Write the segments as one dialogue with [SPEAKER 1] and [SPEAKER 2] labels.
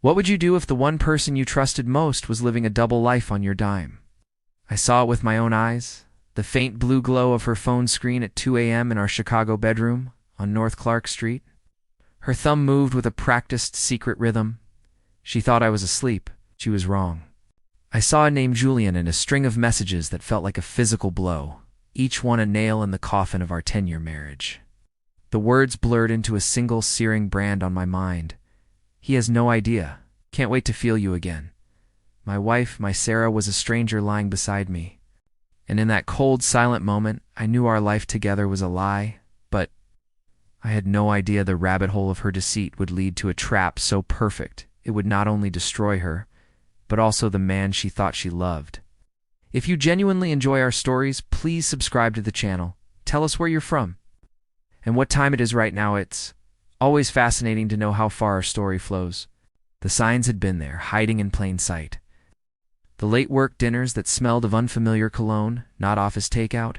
[SPEAKER 1] What would you do if the one person you trusted most was living a double life on your dime? I saw it with my own eyes, the faint blue glow of her phone screen at 2 a.m. in our Chicago bedroom on North Clark Street. Her thumb moved with a practiced secret rhythm. She thought I was asleep. She was wrong. I saw a name Julian and a string of messages that felt like a physical blow, each one a nail in the coffin of our 10-year marriage. The words blurred into a single searing brand on my mind. He has no idea. Can't wait to feel you again. My wife, my Sarah, was a stranger lying beside me. And in that cold, silent moment, I knew our life together was a lie, but I had no idea the rabbit hole of her deceit would lead to a trap so perfect it would not only destroy her, but also the man she thought she loved. If you genuinely enjoy our stories, please subscribe to the channel. Tell us where you're from and what time it is right now. It's always fascinating to know how far our story flows. The signs had been there, hiding in plain sight. The late work dinners that smelled of unfamiliar cologne, not office takeout.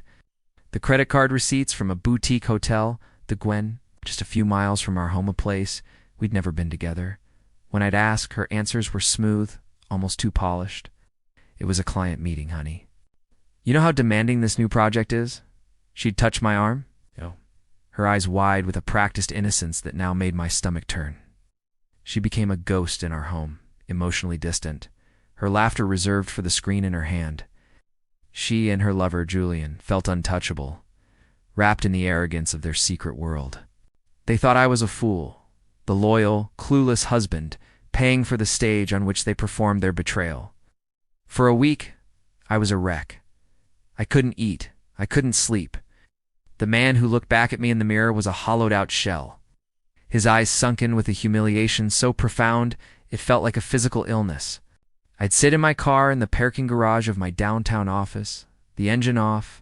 [SPEAKER 1] The credit card receipts from a boutique hotel, the Gwen, just a few miles from our home, a place we'd never been together. When I'd ask, her answers were smooth, almost too polished. It was a client meeting, honey. You know how demanding this new project is? She'd touch my arm, her eyes wide with a practiced innocence that now made my stomach turn. She became a ghost in our home, emotionally distant, her laughter reserved for the screen in her hand. She and her lover, Julian, felt untouchable, wrapped in the arrogance of their secret world. They thought I was a fool, the loyal, clueless husband, paying for the stage on which they performed their betrayal. For a week, I was a wreck. I couldn't eat. I couldn't sleep. The man who looked back at me in the mirror was a hollowed-out shell, his eyes sunken with a humiliation so profound it felt like a physical illness. I'd sit in my car in the parking garage of my downtown office, the engine off,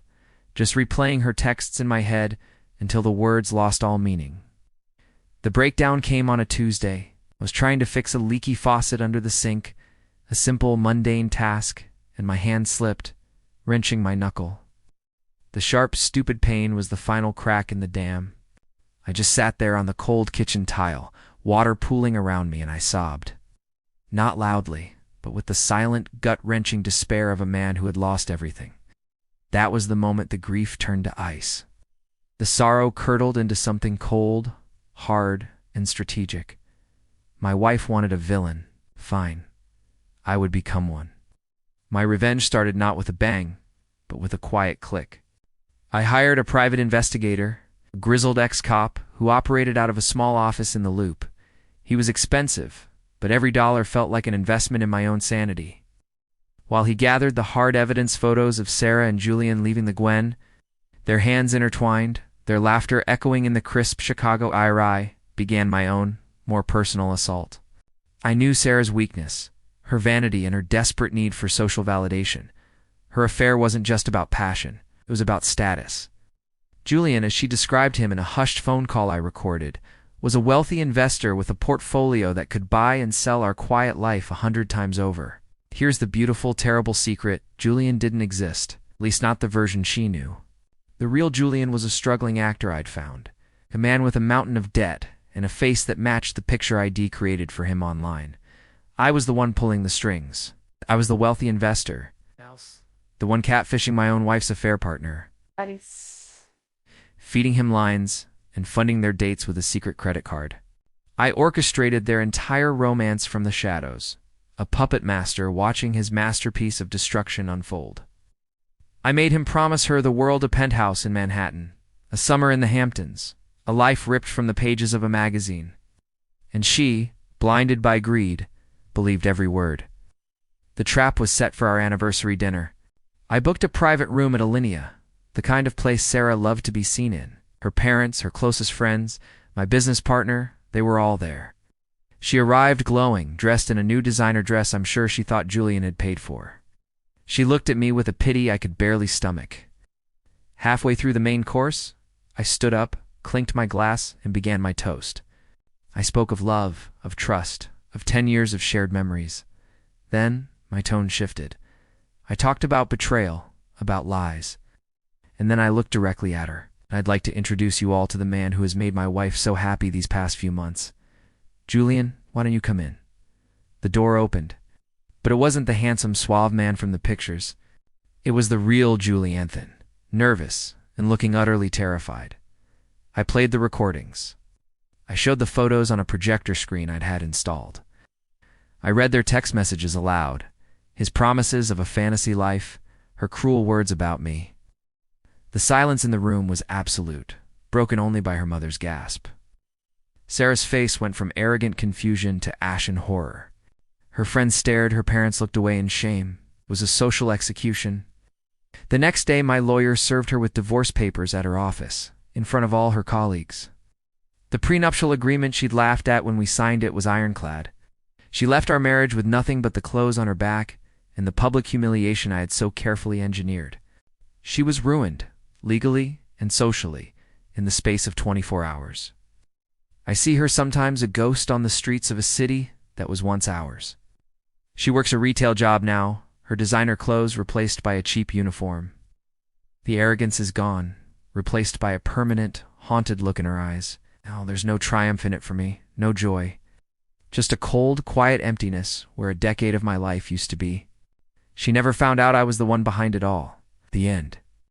[SPEAKER 1] just replaying her texts in my head until the words lost all meaning. The breakdown came on a Tuesday. I was trying to fix a leaky faucet under the sink, a simple, mundane task, and my hand slipped, wrenching my knuckle. The sharp, stupid pain was the final crack in the dam. I just sat there on the cold kitchen tile, water pooling around me, and I sobbed. Not loudly, but with the silent, gut-wrenching despair of a man who had lost everything. That was the moment the grief turned to ice. The sorrow curdled into something cold, hard, and strategic. My wife wanted a villain. Fine. I would become one. My revenge started not with a bang, but with a quiet click. I hired a private investigator, a grizzled ex-cop who operated out of a small office in the Loop. He was expensive, but every dollar felt like an investment in my own sanity. While he gathered the hard evidence photos of Sarah and Julian leaving the Gwen, their hands intertwined, their laughter echoing in the crisp Chicago air, began my own, more personal assault. I knew Sarah's weakness, her vanity and her desperate need for social validation. Her affair wasn't just about passion. It was about status. Julian, as she described him in a hushed phone call I recorded, was a wealthy investor with a portfolio that could buy and sell our quiet life 100 times over. Here's the beautiful, terrible secret. Julian didn't exist, at least not the version she knew. The real Julian was a struggling actor I'd found, a man with a mountain of debt and a face that matched the picture ID created for him online. I was the one pulling the strings. I was the wealthy investor, the one catfishing my own wife's affair partner, feeding him lines and funding their dates with a secret credit card. I orchestrated their entire romance from the shadows, a puppet master watching his masterpiece of destruction unfold. I made him promise her the world, a penthouse in Manhattan, a summer in the Hamptons, a life ripped from the pages of a magazine. And she, blinded by greed, believed every word. The trap was set for our anniversary dinner. I booked a private room at Alinea, the kind of place Sarah loved to be seen in. Her parents, her closest friends, my business partner, they were all there. She arrived glowing, dressed in a new designer dress I'm sure she thought Julian had paid for. She looked at me with a pity I could barely stomach. Halfway through the main course, I stood up, clinked my glass, and began my toast. I spoke of love, of trust, of 10 years of shared memories. Then my tone shifted. I talked about betrayal, about lies. And then I looked directly at her. I'd like to introduce you all to the man who has made my wife so happy these past few months. Julian, why don't you come in? The door opened. But it wasn't the handsome, suave man from the pictures. It was the real Julie Anthon, nervous and looking utterly terrified. I played the recordings. I showed the photos on a projector screen I'd had installed. I read their text messages aloud, his promises of a fantasy life, her cruel words about me. The silence in the room was absolute, broken only by her mother's gasp. Sarah's face went from arrogant confusion to ashen horror. Her friends stared, her parents looked away in shame. It was a social execution. The next day, my lawyer served her with divorce papers at her office, in front of all her colleagues. The prenuptial agreement she'd laughed at when we signed it was ironclad. She left our marriage with nothing but the clothes on her back and the public humiliation I had so carefully engineered. She was ruined, legally and socially, in the space of 24 hours. I see her sometimes, a ghost on the streets of a city that was once ours. She works a retail job now, her designer clothes replaced by a cheap uniform. The arrogance is gone, replaced by a permanent, haunted look in her eyes. Now there's no triumph in it for me, no joy. Just a cold, quiet emptiness where a decade of my life used to be. She never found out I was the one behind it all. The end.